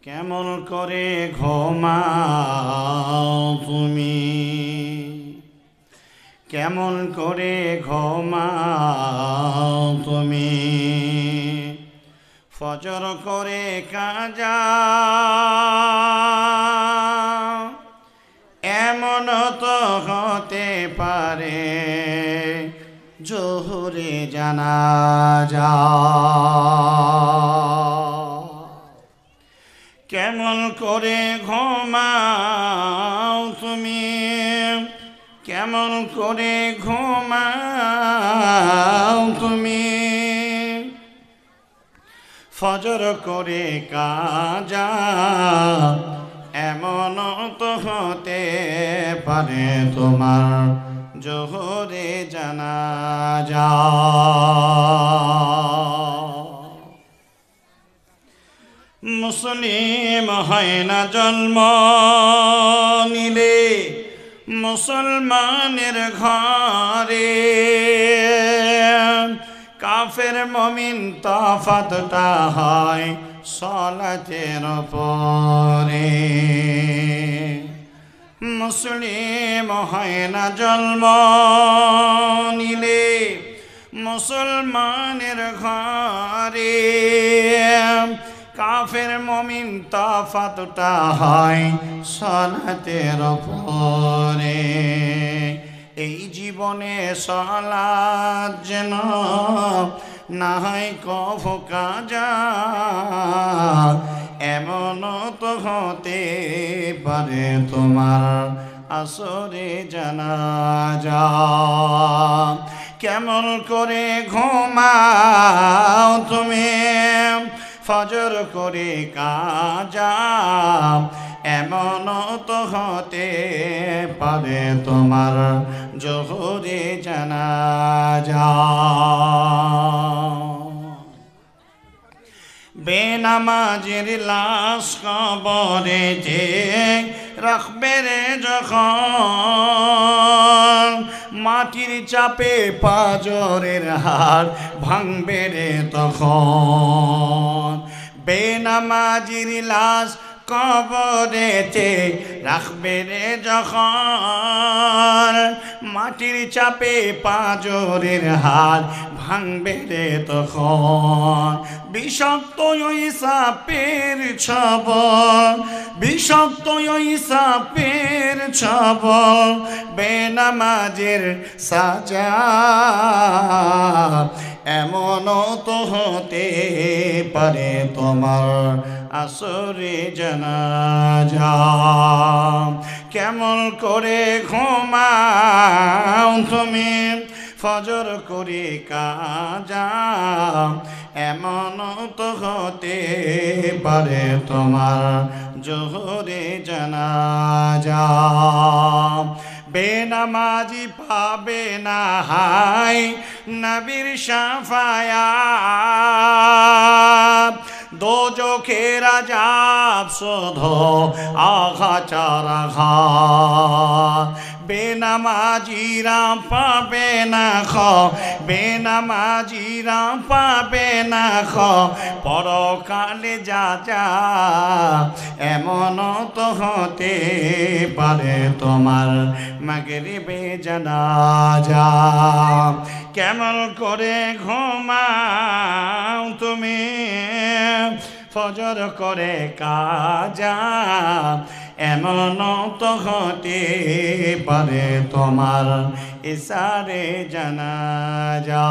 কেমন করে ঘুমাও তুমি, কেমন করে ঘুমাও তুমি, ফজর করে কাজা এমন তো হতে পারে জোহরে জানাজা। কেমন করে ঘুমাও তুমি, কেমন করে ঘুমাও তুমি, ফজর করে কাজা এমন তো হতে পারে তোমার জোহরে জানাজা। মুসলিম হয় না জন্ম নিলে মুসলমানের ঘরে, কাফের মুমিন তফাতটা হয় সালাতের পরে। মুসলিম হয় না জন্ম নিলে মুসলমানের ঘরে, কাফের মুমিন তফাতটা হয় সালাতের পরে। এই জীবনে সালাত যেন না হয় কভু কাজা এমন তো হতে পারে তোমার আসরে জানাজা। কেমন করে ঘুমাও তুমি, ফজর করে কাজা এমন তো হতে পারে তোমার জোহরে জানাজা। বেনামাজের লাশ কবরেতে রাখবে রে যখন, মাটির চাপে পাঁজরের হাড় ভাঙবে রে তখন। বেনামাজির লাশ কবরেতে রাখবে রে যখন, মাটির চাপে পাঁজরের হাড় ভাঙবে রে তখন। বিষাক্ত ওই সাপের ছবল, বিষাক্ত ওই সাপের ছবল বেনামাজের সাজা এমন তো হতে পারে তোমার আসরে জানাজা। কেমন করে ঘুমাও তুমি, ফজর করে কাজা এমন তো হতে পারে তোমার জোহরে জানাজা। বেনামাজি পাবে না হাই নবীর শাফায়াত, দোজখের আযাব শুধু আঘাত আঘাত। বেনামাজিরা পাবে না বেনামাজিরা পাবে না পরকালে যা যা এমন তো হতে পারে তোমার মাগরিবে জানাজা। কেমন করে ঘুমাও তুমি, ফজর করে কাজা এমন তো হতে পারে তোমার ইসারে জানাজা।